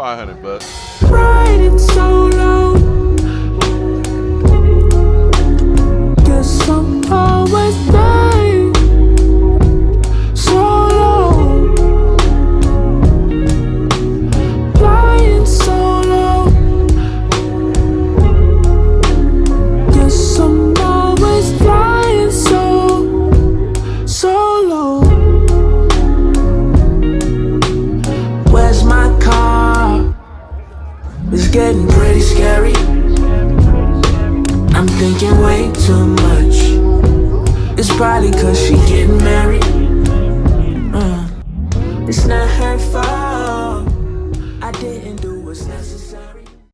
$500. Riding solo. Guess I'm always right. Solo. Flying solo. Guess I'm always flying solo. Where's my car? It's getting pretty scary. I'm thinking way too much. It's probably cause she getting married. It's not her fault.